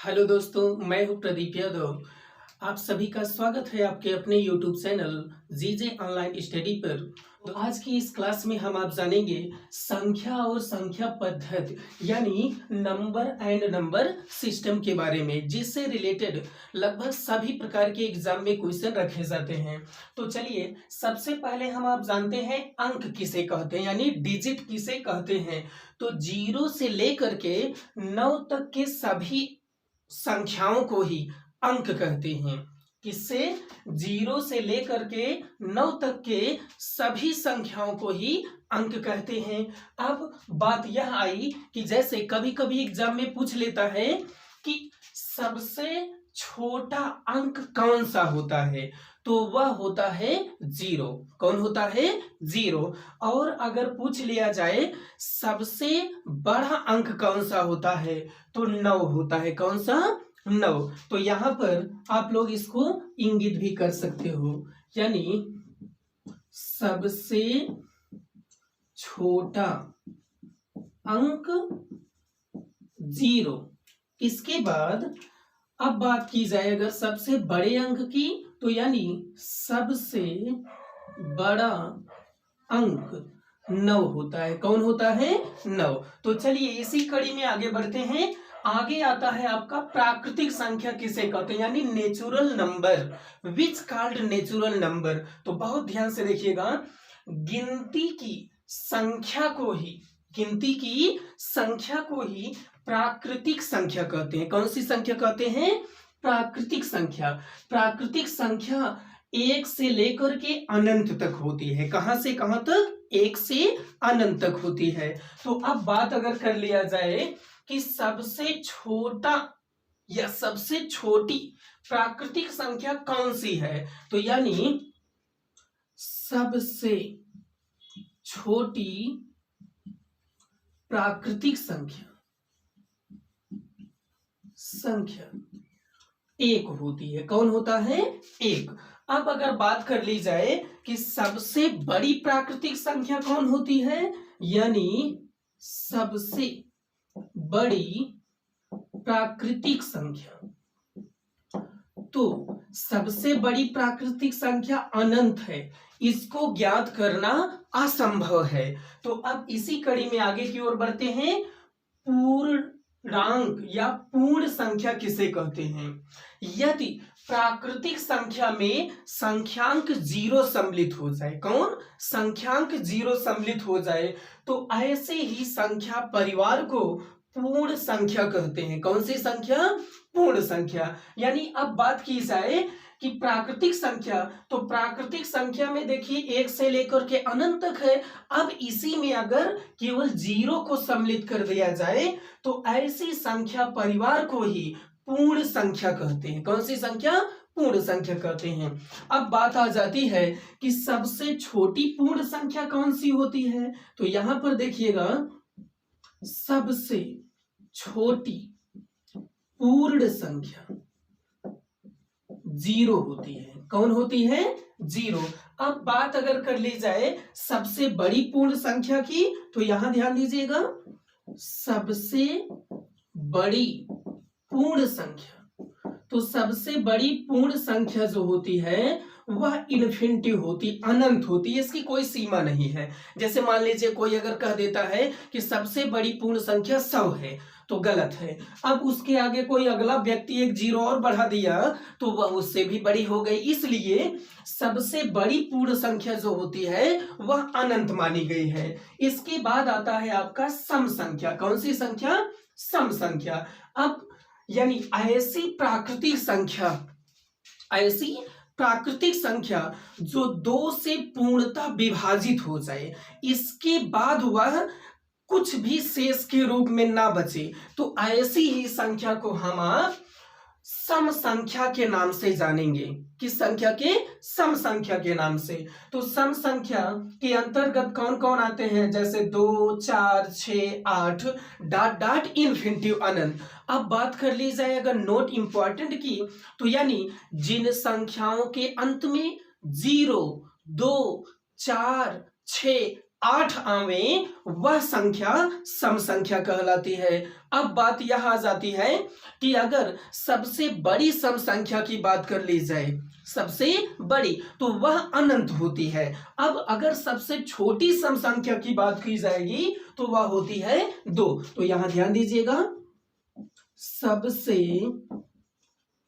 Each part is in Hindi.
हेलो दोस्तों, मैं हूं प्रदीप यादव। आप सभी का स्वागत है आपके अपने यूट्यूब चैनल जीजे ऑनलाइन स्टडी पर। तो आज की इस क्लास में हम आप जानेंगे संख्या और संख्या पद्धति यानी नंबर एंड नंबर सिस्टम के बारे में, जिससे रिलेटेड लगभग सभी प्रकार के एग्जाम में क्वेश्चन रखे जाते हैं। तो चलिए सबसे पहले हम आप जानते हैं अंक किसे कहते हैं यानी डिजिट किसे कहते हैं। तो 0 से लेकर के 9 तक के सभी संख्याओं को ही अंक कहते हैं। किससे? 0 से लेकर के 9 तक के सभी संख्याओं को ही अंक कहते हैं। अब बात यह आई कि जैसे कभी कभी एग्जाम में पूछ लेता है कि सबसे छोटा अंक कौन सा होता है, तो वह होता है 0। कौन होता है? 0। और अगर पूछ लिया जाए सबसे बड़ा अंक कौन सा होता है, तो 9 होता है। कौन सा? 9। तो यहां पर आप लोग इसको इंगित भी कर सकते हो, यानी सबसे छोटा अंक 0। इसके बाद अब बात की जाए अगर सबसे बड़े अंक की, तो यानी सबसे बड़ा अंक 9 होता है। कौन होता है? 9। तो चलिए इसी कड़ी में आगे बढ़ते हैं। आगे आता है आपका प्राकृतिक संख्या किसे कहते हैं यानी नेचुरल नंबर, विच कॉल्ड नेचुरल नंबर। तो बहुत ध्यान से देखिएगा, गिनती की संख्या को ही प्राकृतिक संख्या कहते हैं। कौन सी संख्या कहते हैं? प्राकृतिक संख्या। प्राकृतिक संख्या 1 से लेकर के अनंत तक होती है। कहां से कहां तक? 1 से अनंत तक होती है। तो अब बात अगर कर लिया जाए कि सबसे छोटा या सबसे छोटी प्राकृतिक संख्या कौन सी है, तो यानी सबसे छोटी प्राकृतिक संख्या 1 होती है। कौन होता है? 1। अब अगर बात कर ली जाए कि सबसे बड़ी प्राकृतिक संख्या कौन होती है, यानी सबसे बड़ी प्राकृतिक संख्या, तो सबसे बड़ी प्राकृतिक संख्या अनंत है। इसको ज्ञात करना असंभव है। तो अब इसी कड़ी में आगे की ओर बढ़ते हैं। पूर्णांक या पूर्ण संख्या किसे कहते हैं? यदि प्राकृतिक संख्या में संख्यांक 0 सम्मिलित हो जाए, कौन? संख्यांक 0 सम्मिलित हो जाए, तो ऐसे ही संख्या परिवार को पूर्ण संख्या कहते हैं। कौन सी संख्या? पूर्ण संख्या। यानी अब बात की जाए कि प्राकृतिक संख्या, तो प्राकृतिक संख्या में देखिए 1 से लेकर के अनंत तक है। अब इसी में अगर केवल 0 को सम्मिलित कर दिया जाए, तो ऐसी संख्या परिवार को ही पूर्ण संख्या कहते हैं। कौन सी संख्या? पूर्ण संख्या कहते हैं। अब बात आ जाती है कि सबसे छोटी पूर्ण संख्या कौन सी होती है, तो यहां पर देखिएगा सबसे छोटी पूर्ण संख्या 0 होती है। कौन होती है? 0। अब बात अगर कर ली जाए सबसे बड़ी पूर्ण संख्या की, तो यहां ध्यान दीजिएगा, सबसे बड़ी पूर्ण संख्या, तो सबसे बड़ी पूर्ण संख्या जो होती है वह इन्फिनिटी होती, अनंत होती है। इसकी कोई सीमा नहीं है। जैसे मान लीजिए कोई अगर कह देता है कि सबसे बड़ी पूर्ण संख्या 100 है, तो गलत है। अब उसके आगे कोई अगला व्यक्ति एक 0 और बढ़ा दिया, तो वह उससे भी बड़ी हो गई। इसलिए सबसे बड़ी पूर्ण संख्या जो होती है वह अनंत मानी गई है। इसके बाद आता है आपका सम संख्या। कौन सी संख्या? सम संख्या। अब यानी ऐसी प्राकृतिक संख्या जो 2 से पूर्णतः विभाजित हो जाए, इसके बाद वह कुछ भी शेष के रूप में ना बचे, तो ऐसी ही संख्या को हम आप सम संख्या के नाम से जानेंगे। किस संख्या के? सम संख्या के नाम से। तो सम संख्या के अंतर्गत कौन कौन आते हैं? जैसे 2, 4, 6, 8 डॉट डॉट इन्फिनिटिव अनंत। अब बात कर ली जाए अगर नोट इंपॉर्टेंट की, तो यानी जिन संख्याओं के अंत में 0, 2, 4, 6, 8 आवे वह संख्या सम संख्या कहलाती है। अब बात यह आ जाती है कि अगर सबसे बड़ी सम संख्या की बात कर ली जाए, सबसे बड़ी, तो वह अनंत होती है। अब अगर सबसे छोटी सम संख्या की बात की जाएगी तो वह होती है 2। तो यहां ध्यान दीजिएगा, सबसे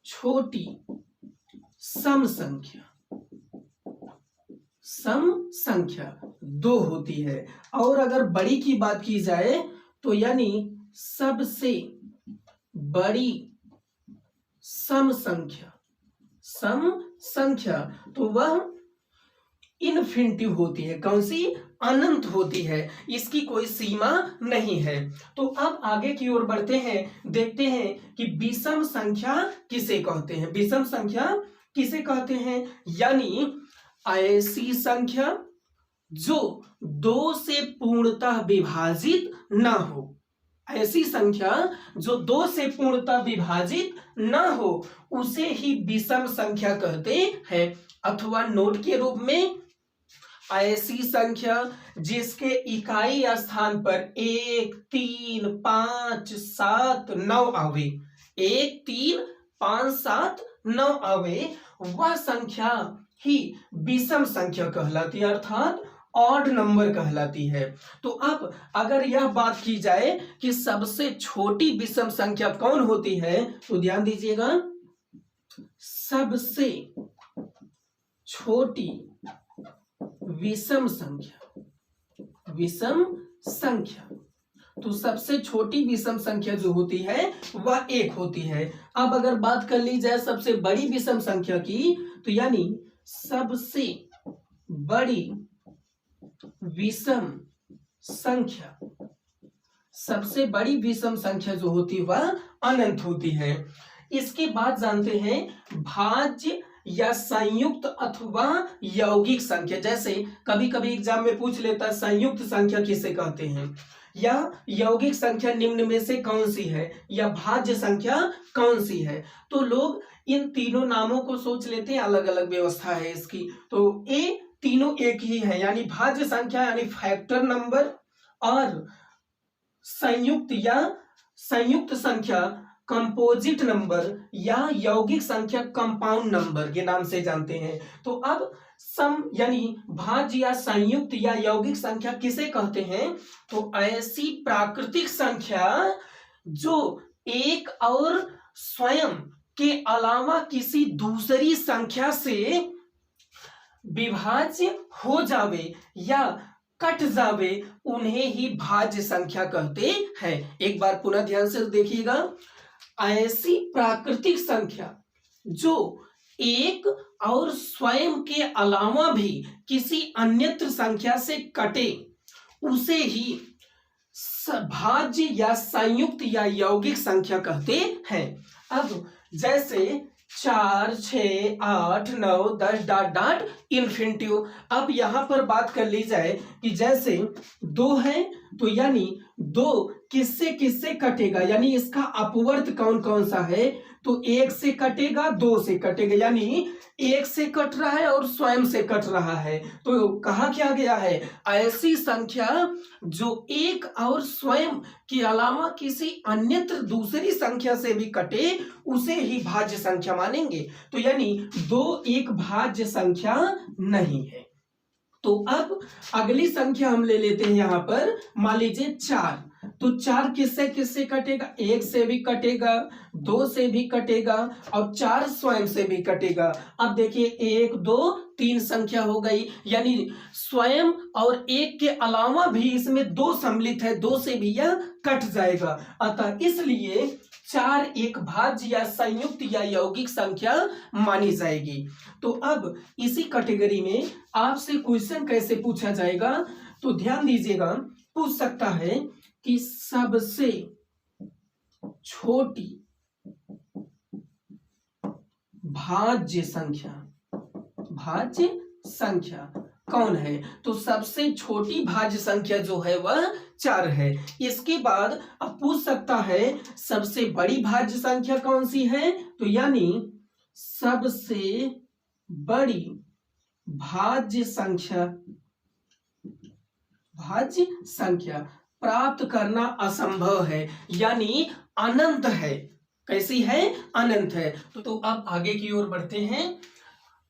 छोटी सम संख्या, सम संख्या 2 होती है। और अगर बड़ी की बात की जाए तो यानी सबसे बड़ी सम संख्या, सम संख्या, तो वह इनफिनिटिव होती है। कौन सी? अनंत होती है, इसकी कोई सीमा नहीं है। तो अब आगे की ओर बढ़ते हैं, देखते हैं कि विषम संख्या किसे कहते हैं। विषम संख्या किसे कहते हैं? यानी ऐसी संख्या जो 2 से पूर्णतः विभाजित ना हो, ऐसी संख्या जो 2 से पूर्णतः विभाजित ना हो उसे ही विषम संख्या कहते हैं। अथवा नोट के रूप में, ऐसी संख्या जिसके इकाई स्थान पर 1, 3, 5, 7, 9 आवे, 1, 3, 5, 7, 9 आवे, वह संख्या ही विषम संख्या कहलाती है, अर्थात ऑड नंबर कहलाती है। तो अब अगर यह बात की जाए कि सबसे छोटी विषम संख्या कौन होती है, तो ध्यान दीजिएगा, सबसे छोटी विषम संख्या, विषम संख्या, तो सबसे छोटी विषम संख्या जो होती है वह 1 होती है। अब अगर बात कर ली जाए सबसे बड़ी विषम संख्या की, तो यानी सबसे बड़ी विषम संख्या, सबसे बड़ी विषम संख्या जो होती है वह अनंत होती है। इसके बाद जानते हैं भाज्य या संयुक्त अथवा यौगिक संख्या। जैसे कभी कभी एग्जाम में पूछ लेता है संयुक्त संख्या किसे कहते हैं, या यौगिक संख्या निम्न में से कौन सी है, या भाज्य संख्या कौन सी है। तो लोग इन तीनों नामों को सोच लेते हैं, अलग अलग व्यवस्था है इसकी। तो ये तीनों एक ही है, यानी भाज्य संख्या यानी फैक्टर नंबर, और संयुक्त या संयुक्त संख्या कंपोजिट नंबर, या यौगिक संख्या कंपाउंड नंबर के नाम से जानते हैं। तो अब सम यानी भाज्य या संयुक्त या यौगिक संख्या किसे कहते हैं, तो ऐसी प्राकृतिक संख्या जो एक और स्वयं के अलावा किसी दूसरी संख्या से विभाज्य हो जावे या कट जावे, उन्हें ही भाज्य संख्या कहते हैं। एक बार पुनः ध्यान से देखिएगा, ऐसी प्राकृतिक संख्या जो एक और स्वयं के अलावा भी किसी अन्यत्र संख्या से कटे उसे ही भाज्य या संयुक्त या यौगिक संख्या कहते हैं। अब जैसे 4, 6, 8, 9, 10 डॉट डॉट इन्फिनिटिव। अब यहां पर बात कर ली जाए कि जैसे 2 है, तो यानी 2 किससे किससे कटेगा, यानी इसका अपवर्त कौन कौन सा है, तो 1 से कटेगा, 2 से कटेगा, यानी 1 से कट रहा है और स्वयं से कट रहा है। तो कहा क्या गया है, ऐसी संख्या जो एक और स्वयं के अलावा किसी अन्यत्र दूसरी संख्या से भी कटे उसे ही भाज्य संख्या मानेंगे। तो यानी 2 एक भाज्य संख्या नहीं है। तो अब अगली संख्या हम ले लेते हैं यहां पर, मान लीजिए 4। तो 4 किससे किससे कटेगा, 1 से भी कटेगा, 2 से भी कटेगा और 4 स्वयं से भी कटेगा। अब देखिए 1, 2, 3 संख्या हो गई, यानी स्वयं और 1 के अलावा भी इसमें 2 सम्मिलित है, 2 से भी यह कट जाएगा। अतः इसलिए 4 एक भाज्य या संयुक्त या यौगिक संख्या मानी जाएगी। तो अब इसी कैटेगरी में आपसे क्वेश्चन कैसे पूछा जाएगा, तो ध्यान दीजिएगा, पूछ सकता है कि सबसे छोटी भाज्य संख्या, भाज्य संख्या कौन है, तो सबसे छोटी भाज्य संख्या जो है वह 4 है। इसके बाद अब पूछ सकता है सबसे बड़ी भाज्य संख्या कौन सी है, तो यानी सबसे बड़ी भाज्य संख्या भाज्य संख्या प्राप्त करना असंभव है, यानी अनंत है। कैसी है? अनंत है। तो अब आगे की ओर बढ़ते हैं।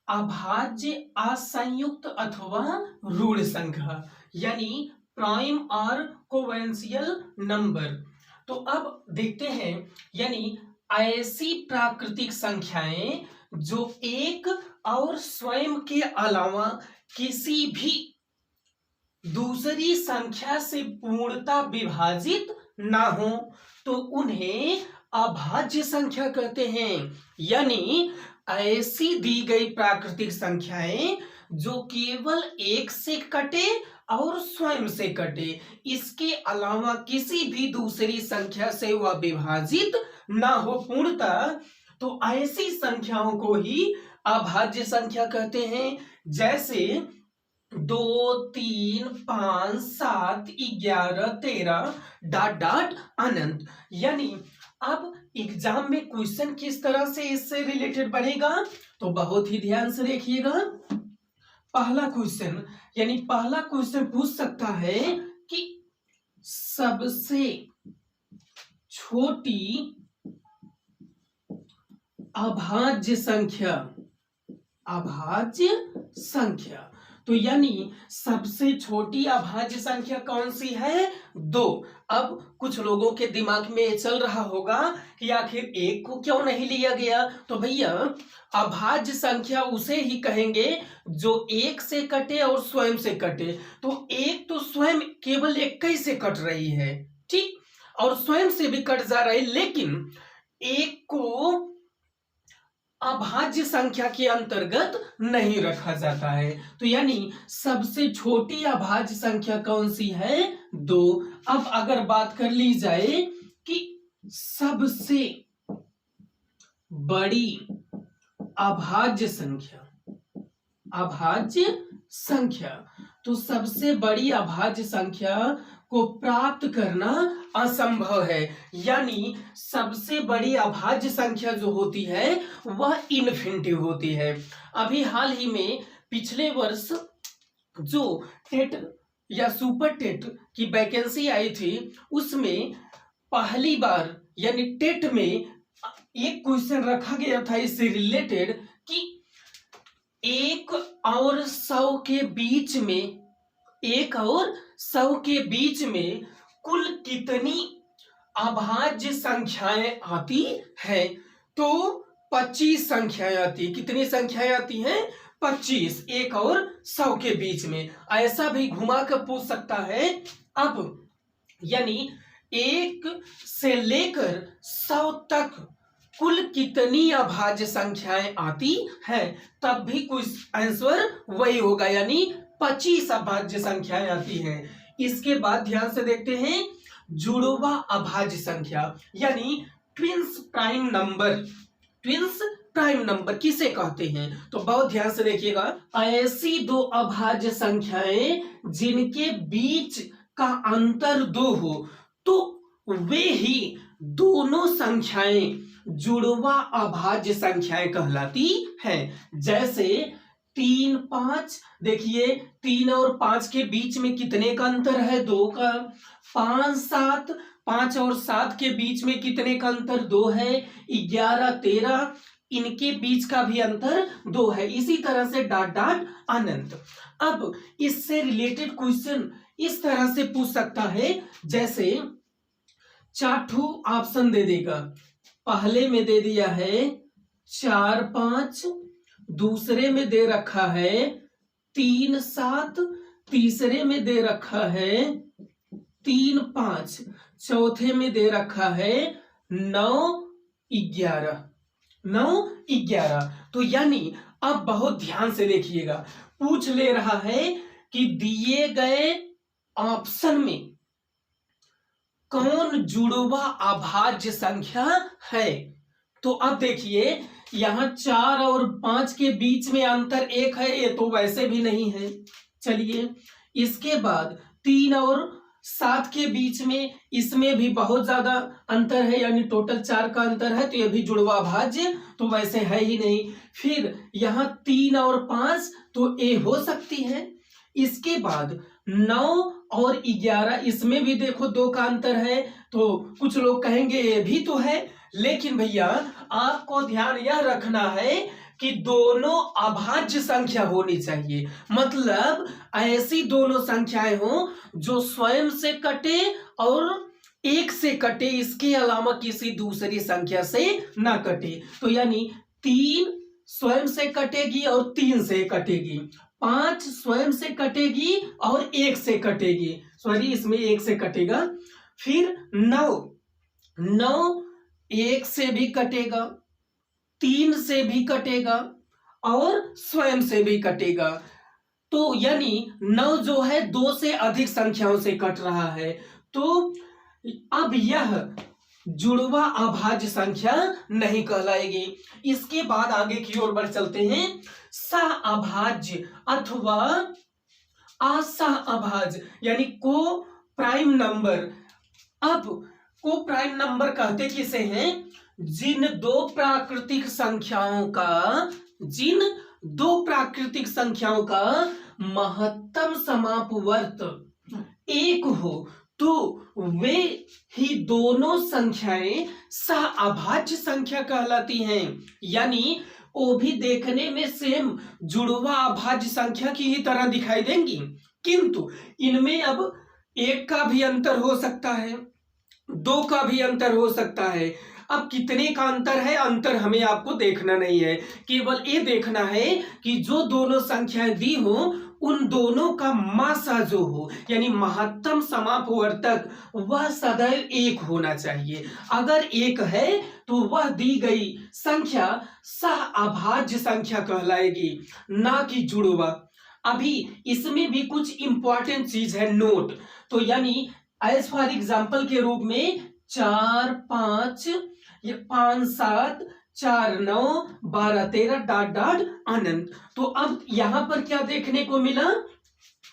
अभाज्य असंयुक्त अथवा ऋण संख्या, यानी प्राइम और कोवेंशियल नंबर। तो अब देखते हैं, यानी ऐसी प्राकृतिक संख्याएं जो एक और स्वयं के अलावा किसी भी दूसरी संख्या से पूर्णता विभाजित ना हो, तो उन्हें अभाज्य संख्या कहते हैं। यानी ऐसी दी गई प्राकृतिक संख्याएं जो केवल एक से कटे और स्वयं से कटे, इसके अलावा किसी भी दूसरी संख्या से वह विभाजित ना हो पूर्णतः, तो ऐसी संख्याओं को ही अभाज्य संख्या कहते हैं। जैसे 2, 3, 5, 7, 11, 13 डॉट डॉट अनंत। यानी अब एग्जाम में क्वेश्चन किस तरह से इससे रिलेटेड बनेगा, तो बहुत ही ध्यान से देखिएगा। पहला क्वेश्चन, यानी पहला क्वेश्चन पूछ सकता है कि सबसे छोटी अभाज्य संख्या, अभाज्य संख्या, तो यानी सबसे छोटी अभाज्य संख्या कौन सी है? 2। अब कुछ लोगों के दिमाग में चल रहा होगा कि आखिर एक को क्यों नहीं लिया गया, तो भैया अभाज्य संख्या उसे ही कहेंगे जो एक से कटे और स्वयं से कटे। तो एक तो स्वयं केवल 21 से कट रही है, ठीक, और स्वयं से भी कट जा रही, लेकिन एक को अभाज्य संख्या के अंतर्गत नहीं रखा जाता है। तो यानी सबसे छोटी अभाज्य संख्या कौन सी है? 2। अब अगर बात कर ली जाए कि सबसे बड़ी अभाज्य संख्या, अभाज्य संख्या, तो सबसे बड़ी अभाज्य संख्या को प्राप्त करना असंभव है। यानी सबसे बड़ी अभाज्य संख्या जो होती है वह इन्फिनिटिव होती है। अभी हाल ही में पिछले वर्ष जो टेट या सुपर टेट की वैकेंसी आई थी, उसमें पहली बार यानी टेट में एक क्वेश्चन रखा गया था इससे रिलेटेड कि 1 और 100 के बीच में, 1 और 100 के बीच में कुल कितनी अभाज्य संख्याएं आती हैं? तो 25 संख्याएं आती। कितनी संख्याएं आती हैं? 25, 1 और 100 के बीच में। ऐसा भी घुमा कर पूछ सकता है। अब यानी 1 से लेकर 100 तक कुल कितनी अभाज्य संख्याएं आती है, तब भी कुछ आंसर वही होगा, यानी 25 अभाज्य संख्याएं आती हैं। इसके बाद ध्यान से देखते हैं जुड़वा अभाज्य संख्या, यानी twins prime number. Twins prime number किसे कहते हैं? तो बहुत ध्यान से देखिएगा। ऐसी दो अभाज्य संख्याएं जिनके बीच का अंतर 2 हो, तो वे ही दोनों संख्याएं जुड़वा अभाज्य संख्याएं कहलाती हैं। जैसे 3, 5, देखिए 3 और 5 के बीच में कितने का अंतर है? 2 का। 5, 7, 5 और 7 के बीच में कितने का अंतर? 2 है। 11, 13, इनके बीच का भी अंतर 2 है। इसी तरह से डॉट डॉट अनंत। अब इससे रिलेटेड क्वेश्चन इस तरह से पूछ सकता है, जैसे 4 ऑप्शन दे देगा। पहले में दे दिया है 4, 5, दूसरे में दे रखा है 3, 7, तीसरे में दे रखा है 3, 5, चौथे में दे रखा है 9, 11। 9, 11। तो यानी अब बहुत ध्यान से देखिएगा, पूछ ले रहा है कि दिए गए ऑप्शन में कौन जुड़वा अभाज्य संख्या है। तो अब देखिए यहां 4 और 5 के बीच में अंतर 1 है, ये तो वैसे भी नहीं है। चलिए इसके बाद 3 और 7 के बीच में, इसमें भी बहुत ज्यादा अंतर है, यानी टोटल 4 का अंतर है, तो ये भी जुड़वा अभाज्य तो वैसे है ही नहीं। फिर यहाँ 3 और 5 तो ए हो सकती है। इसके बाद 9 और 11, इसमें भी देखो 2 का अंतर है। तो कुछ लोग कहेंगे ये भी तो है, लेकिन भैया आपको ध्यान यह रखना है कि दोनों अभाज्य संख्या होनी चाहिए। मतलब ऐसी दोनों संख्याएं हो जो स्वयं से कटे और 1 से कटे, इसके अलावा किसी दूसरी संख्या से ना कटे। तो यानी 3 स्वयं से कटेगी और 3 से कटेगी, 5 स्वयं से कटेगी और 1 से कटेगी, सॉरी इसमें 1 से कटेगा। फिर 9 1 से भी कटेगा, 3 से भी कटेगा और स्वयं से भी कटेगा। तो यानी 9 जो है 2 से अधिक संख्याओं से कट रहा है। तो अब यह जुड़वा अभाज्य संख्या नहीं कहलाएगी। इसके बाद आगे की ओर बढ़ चलते हैं। सह-अभाज्य अथवा असह-अभाज्य यानी को प्राइम नंबर। अब को प्राइम नंबर कहते किसे हैं? जिन दो प्राकृतिक संख्याओं का महत्तम समापवर्त 1 हो तो वे ही दोनों संख्याएं सह-अभाज्य संख्या कहलाती हैं। यानी वो भी देखने में सेम जुड़वा अभाज्य संख्या की ही तरह दिखाई देंगी, किंतु इनमें अब 1 का भी अंतर हो सकता है, 2 का भी अंतर हो सकता है। अब कितने का अंतर है, अंतर हमें आपको देखना नहीं है, केवल ये देखना है कि जो दोनों संख्याएं दी हो उन दोनों का मासा जो हो यानी महत्तम समापवर्तक वह सदैव 1 होना चाहिए। अगर 1 है तो वह दी गई संख्या सह-अभाज्य संख्या कहलाएगी, ना कि जुड़वा। अभी इसमें भी कुछ इंपॉर्टेंट चीज है, नोट। तो यानी एज फॉर एग्जाम्पल के रूप में 4 5 5 7 4 9 12 13 डॉट डॉट अनंत। तो अब यहां पर क्या देखने को मिला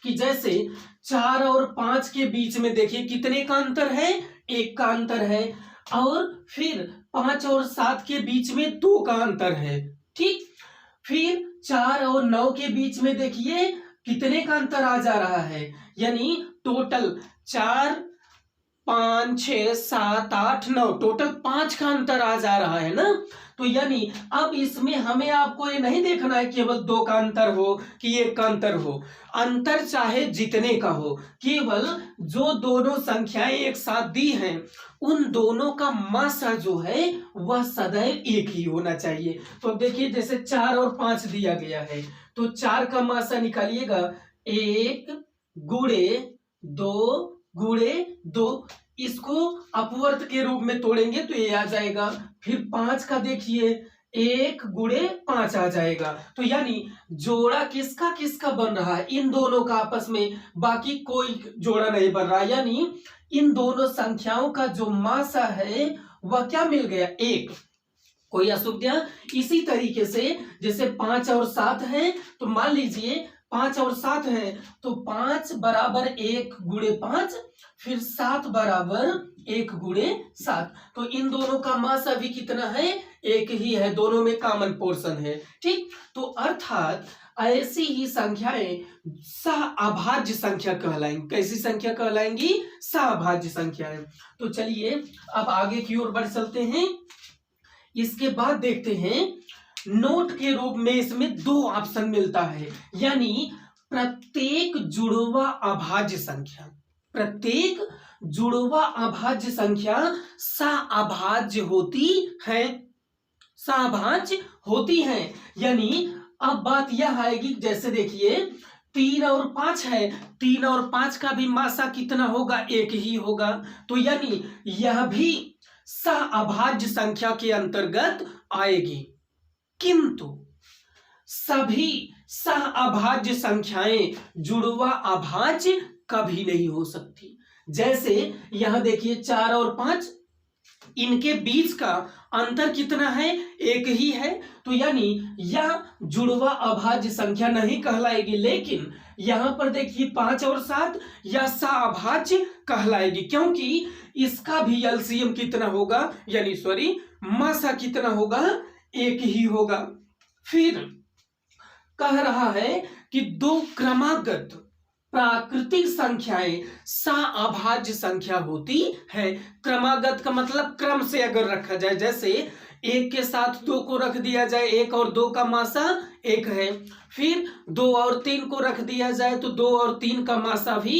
कि जैसे 4 और 5 के बीच में देखिए कितने का अंतर है, 1 का अंतर है। और फिर 5 और 7 के बीच में 2 का अंतर है, ठीक। फिर 4 और 9 के बीच में देखिए कितने का अंतर आ जा रहा है, यानी टोटल 4 5 6 7 8 9 टोटल 5 का अंतर आ जा रहा है ना। तो यानी अब इसमें हमें आपको ये नहीं देखना है केवल 2 का अंतर हो कि 1 का अंतर हो, अंतर चाहे जितने का हो, केवल जो दोनों संख्याएं एक साथ दी हैं उन दोनों का मासा जो है वह सदैव 1 ही होना चाहिए। तो अब देखिए जैसे 4 और 5 दिया गया है तो 4 का मासा निकालिएगा, 1 गुणे 2 गुणे 2, इसको अपवर्त के रूप में तोड़ेंगे तो ये आ जाएगा। फिर 5 का देखिए 1 गुणे 5 आ जाएगा। तो यानी जोड़ा किसका किसका बन रहा है, इन दोनों का आपस में, बाकी कोई जोड़ा नहीं बन रहा। यानी इन दोनों संख्याओं का जो मासा है वह क्या मिल गया, 1। कोई असुविधा? इसी तरीके से जैसे 5 और 7 है तो मान लीजिए 5 और 7 है तो 5 बराबर 1 गुणे 5, फिर 7 बराबर 1 गुणे 7। तो इन दोनों का मासा भी कितना है, 1 ही है, दोनों में कॉमन पोर्शन है, ठीक। तो अर्थात ऐसी ही संख्याएं सह-अभाज्य संख्या कहलाएंगी। कैसी संख्या कहलाएंगी, सह-अभाज्य संख्याएं। तो चलिए अब आगे की ओर बढ़ चलते हैं। इसके बाद देखते हैं नोट के रूप में इसमें 2 ऑप्शन मिलता है, यानी प्रत्येक जुड़वा अभाज्य संख्या सह-अभाज्य होती है। यानी अब बात यह आएगी, जैसे देखिए 3 और 5 है, 3 और 5 का भी मासा कितना होगा, 1 ही होगा। तो यानी यह भी सह-अभाज्य संख्या के अंतर्गत आएगी, किंतु सभी सह-अभाज्य संख्याएं जुड़वा अभाज्य कभी नहीं हो सकती। जैसे यहां देखिए 4 और 5, इनके बीच का अंतर कितना है, 1 ही है। तो यानी यह जुड़वा अभाज्य संख्या नहीं कहलाएगी। लेकिन यहां पर देखिए 5 और 7 यह सह-अभाज्य कहलाएगी, क्योंकि इसका भी एलसीएम कितना होगा, यानी सॉरी मासा कितना होगा, 1 ही होगा। फिर कह रहा है कि 2 क्रमागत प्राकृतिक संख्याएं सअभाज्य संख्या होती है। क्रमागत का मतलब क्रम से अगर रखा जाए, जैसे एक के साथ दो को रख दिया जाए, एक और दो का मासा एक है। फिर दो और तीन को रख दिया जाए तो दो और तीन का मासा भी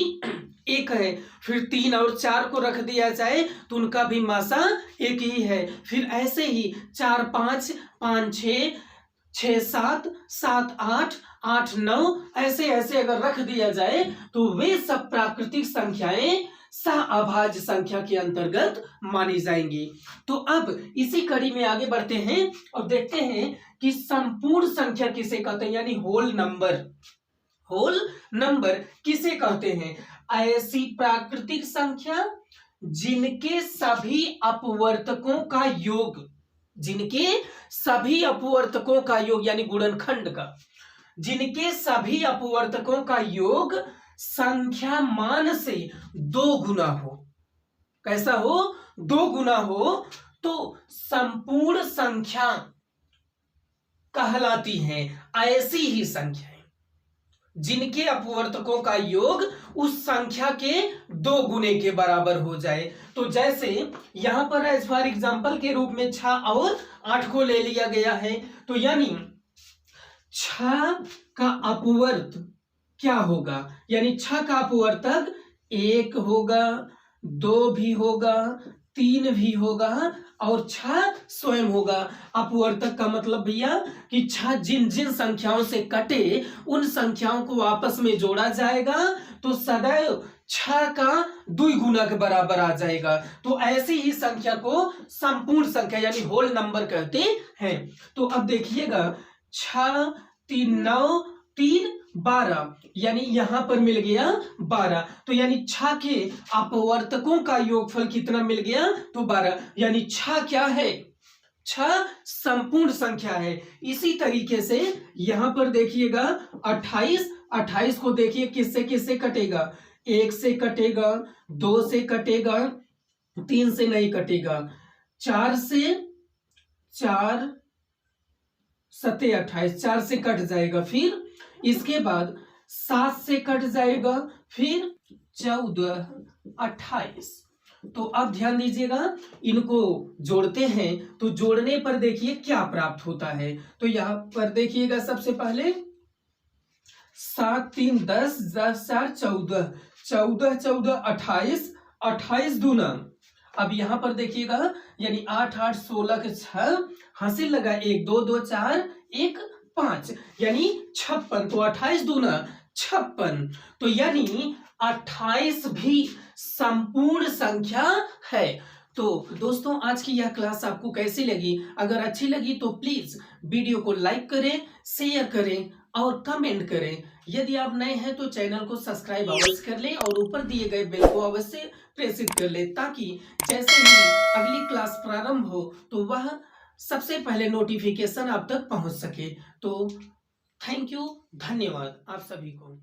एक है। फिर तीन और चार को रख दिया जाए तो उनका भी मासा एक ही है। फिर ऐसे ही चार पांच, पांच छः, छः सात, सात आठ, आठ नौ, ऐसे ऐसे अगर रख दिया जाए तो वे सब प्राकृतिक संख्याएं सअभाज्य संख्या के अंतर्गत मानी जाएंगी। तो अब इसी कड़ी में आगे बढ़ते हैं और देखते हैं कि संपूर्ण संख्या किसे कहते हैं, यानी होल नंबर। होल नंबर किसे कहते हैं? ऐसी प्राकृतिक संख्या जिनके सभी अपवर्तकों का योग, जिनके सभी अपवर्तकों का योग यानी गुणनखंड का, जिनके सभी अपवर्तकों का योग संख्या मान से 2 गुना हो। कैसा हो? 2 गुना हो तो संपूर्ण संख्या कहलाती है। ऐसी ही संख्याएं जिनके अपवर्तकों का योग उस संख्या के 2 गुने के बराबर हो जाए। तो जैसे यहां पर एज फॉर एग्जाम्पल के रूप में 6 और 8 को ले लिया गया है, तो यानी 6 का अपवर्त क्या होगा, यानी 6 का अपवर्तक 1 होगा, 2 भी होगा, 3 भी होगा और 6 स्वयं होगा। अपवर्तक का मतलब भैया कि 6 जिन जिन संख्याओं से कटे उन संख्याओं को आपस में जोड़ा जाएगा तो सदैव 6 का 2 गुना के बराबर आ जाएगा। तो ऐसी ही संख्या को संपूर्ण संख्या यानी होल नंबर कहते हैं। तो अब देखिएगा 6 3 9 3 12, यानी यहां पर मिल गया 12। तो यानी 6 के अपवर्तकों का योगफल कितना मिल गया? तो 12। यानी 6 क्या है? 6 संपूर्ण संख्या है। इसी तरीके से यहां पर देखिएगा 28, 28 को देखिए किससे किससे कटेगा? 1 से कटेगा, 2 से कटेगा, 3 से नहीं कटेगा, 4 से, 4 सते 28, 4 से कट जाएगा। फिर इसके बाद 7 से कट जाएगा, फिर 14, 28। तो अब ध्यान दीजिएगा, इनको जोड़ते हैं तो जोड़ने पर देखिए क्या प्राप्त होता है। तो यहां पर देखिएगा सबसे पहले 7 3 10, 10 4 14, 14 14 28, 28 दूना। अब यहां पर देखिएगा यानी 8 8 16 के 6, हासिल लगा 1 2 2 4 1 5, यानी 56। तो 28 दूना 56। तो यानी 28 भी संपूर्ण संख्या है। तो दोस्तों आज की यह क्लास आपको कैसी लगी? अगर अच्छी लगी तो प्लीज वीडियो को लाइक करें, शेयर करें और कमेंट करें। यदि आप नए हैं तो चैनल को सब्सक्राइब अवश्य कर लें और ऊपर दिए गए बेल को अवश्य प्रेसित कर लें, ताकि जैसे ही अगली क्लास प्रारंभ हो तो वह सबसे पहले नोटिफिकेशन आप तक पहुंच सके। तो थैंक यू, धन्यवाद आप सभी को।